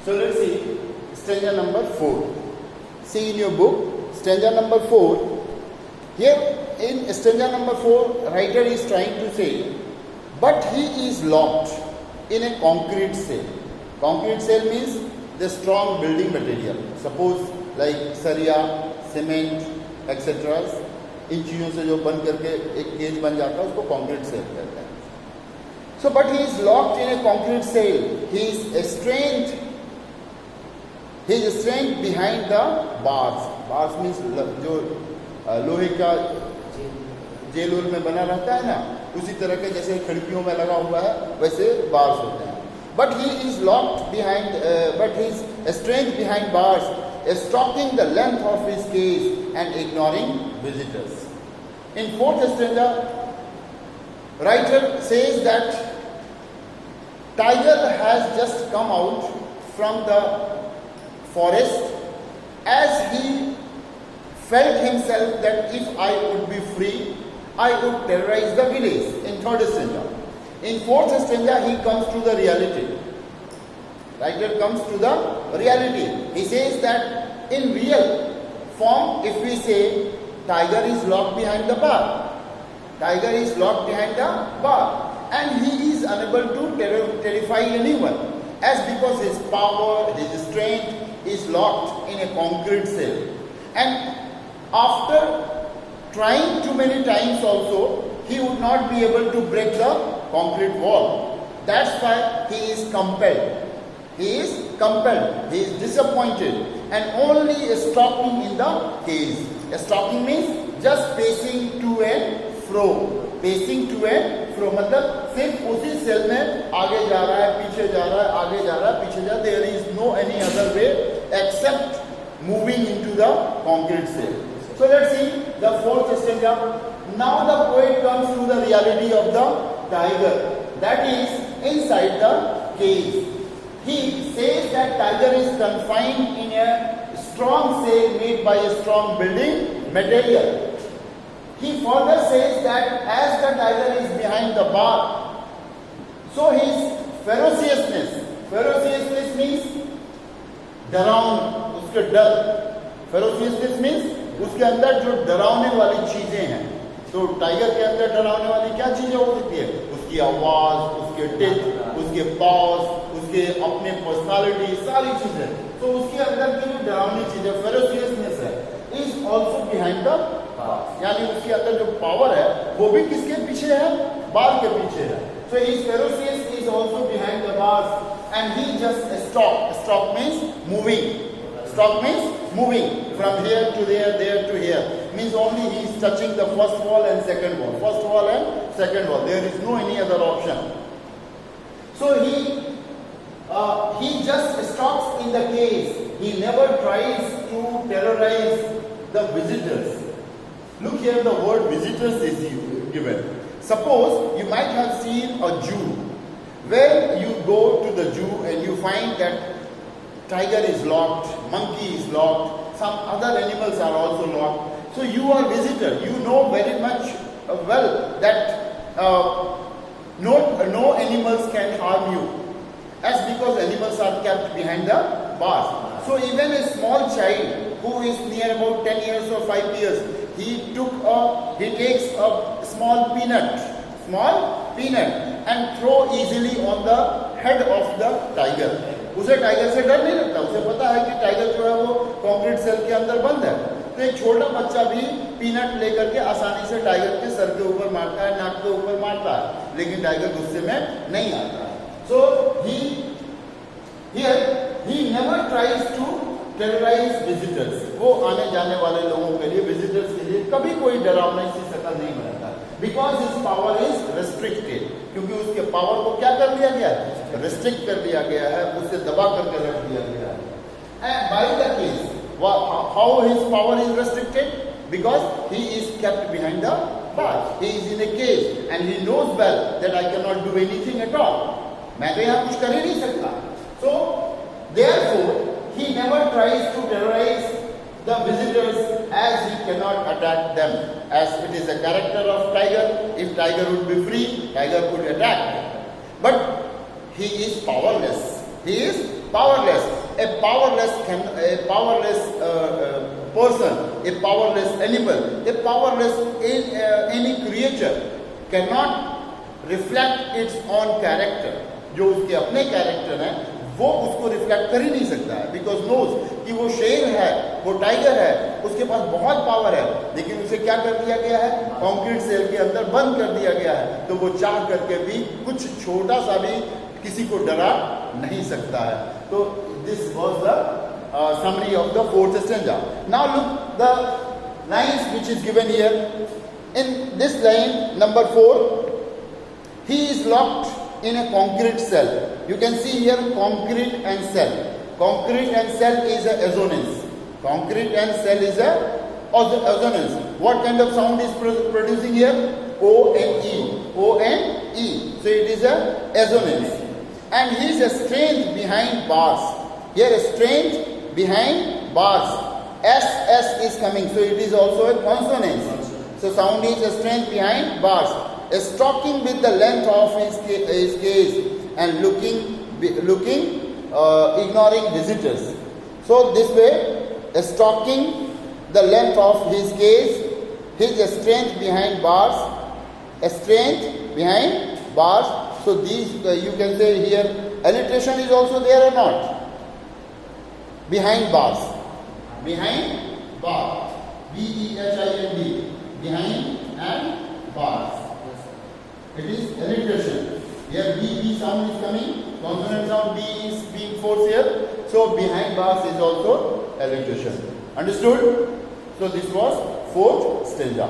So let's see stanza number 4. See in your book, stanza number 4. Here in stanza number 4, writer is trying to say, but he is locked in a concrete cell. Concrete cell means the strong building material. Suppose like सरिया, cement, etc. इन चीज़ों से जो बन करके एक cage बन जाता है उसको concrete cell कहते हैं. So, but he is locked in a concrete cell. He is estranged. He is estranged behind the bars. Bars means जो लोहे का जेल में बना रहता है ना, उसी तरह के जैसे खिड़कियों में लगा हुआ है वैसे बार्स होते हैं. But he is locked behind, but he is estranged behind bars, stalking the length of his cage and ignoring visitors. In fourth stanza, writer says that tiger has just come out from the forest as he felt himself that if I would be free, I would terrorize the village. In third stanza. In fourth stanza, he comes to the reality. Writer comes to the reality. He says that in real form, if we say tiger is locked behind the bar, tiger is locked behind the bar, and he is unable to terrify anyone, as because his power, his strength is locked in a concrete cell. And after trying too many times also, he would not be able to break the concrete wall. That's why he is compelled. He is compelled. He is disappointed and only stalking in the cage. Stalking means just pacing to and fro. Pacing to and fro मतलब सिर्फ उसी cell में आगे जा रहा है, पीछे जा रहा है, आगे जा रहा है, पीछे जा रहा है. There is no any other way except moving into the concrete cell. So let's see the fourth stanza. Now the poet comes to the reality of the tiger, that is inside the cage. He says that tiger is confined in a strong cell made by a strong building material. He further says that as the tiger is behind the bar, so his ferociousness means डरावन, उसके डर. Ferociousness means उसके अंदर जो डरावने वाली चीजें हैं. तो टाइगर के अंदर डरावने वाली क्या चीजें हो सकती है? उसकी आवाज, उसके टिच, उसके पॉज, उसके अपने पर्सनालिटी, सारी चीजें. तो उसके अंदर की जो डरावनी चीजें, फेरोसियसनेस है, is also behind the bar. यानी उसके अंदर जो पावर है वो भी किसके पीछे है? बार के पीछे है. So his ferocious is also behind the bars and he just stopped. Stop means moving. Stop means moving from here to there to here. Means only he is touching the first wall and second wall. First wall and second wall. There is no any other option. So he just stops in the cage. He never tries to terrorize the visitors. Look here, the word visitors is given. Suppose you might have seen a zoo, where you go to the zoo and you find that tiger is locked, monkey is locked, some other animals are also locked. So you are visitor. You know very much well that no animals can harm you, as because animals are kept behind the bars. So even a small child who is near about 10 years or 5 years, he takes a small peanut and throw easily on the head of the tiger. उसे tiger से डर नहीं लगता. उसे पता है कि tiger जो है वो कंक्रीट सेल के अंदर बंद है. तो एक छोटा बच्चा भी पीनट लेकर के आसानी से टाइगर के सर के ऊपर मारता है, नाक के ऊपर मारता है, लेकिन टाइगर गुस्से में नहीं आता है. So he never tries to terrorize visitors. वो आने जाने वाले लोगों के लिए, विजिटर्स के लिए कभी कोई डरावनी सी शक्ल नहीं बनाता. Because his power is restricted. क्योंकि उसके पावर को क्या कर दिया गया है? Restrict कर दिया गया है, उसे दबा करके रख दिया गया है. And by the case, how his power is restricted? Because he is kept behind the bars. He is in a cage and he knows well that I cannot do anything at all. मैं तो यहाँ कुछ कर ही नहीं सकता. So therefore he never tries to terrorize the visitors as he cannot attack them. As it is a character of tiger, if tiger would be free, tiger could attack. But he is powerless. He is Powerless. A powerless person, a powerless animal, a powerless any creature cannot reflect its own character. जो उसके अपने character हैं वो उसको reflect कर ही नहीं सकता है, बिकॉज नोज कि वो शेर है, वो टाइगर है, उसके पास बहुत पावर है, लेकिन उसे क्या कर दिया गया है, कंक्रीट सेल के अंदर बंद कर दिया गया है, तो वो चाह करके भी कुछ छोटा सा भी किसी को डरा नहीं सकता है. तो this was the summary of the fourth stanza. Now look the lines which is given here. In this line number 4, he is locked in a concrete cell. You can see here concrete and cell. Concrete and cell is a assonance. Concrete and cell is a assonance. What kind of sound is producing here? O and E. O and E. So it is a assonance. And he is estranged behind bars. Here estranged behind bars. S is coming. So it is also a consonance. So sound is estranged behind bars. Stalking with the length of his gaze and looking, ignoring visitors. So this way, stalking the length of his gaze, his estranged behind bars, estranged behind bars. So these you can say here, alliteration is also there or not? Behind bars, behind bar, B-E-H-I-N-D, behind and bars. It is alliteration. Here B sound is coming, consonant sound B is being forced here. So behind bars is also alliteration. Understood? So this was fourth stanza.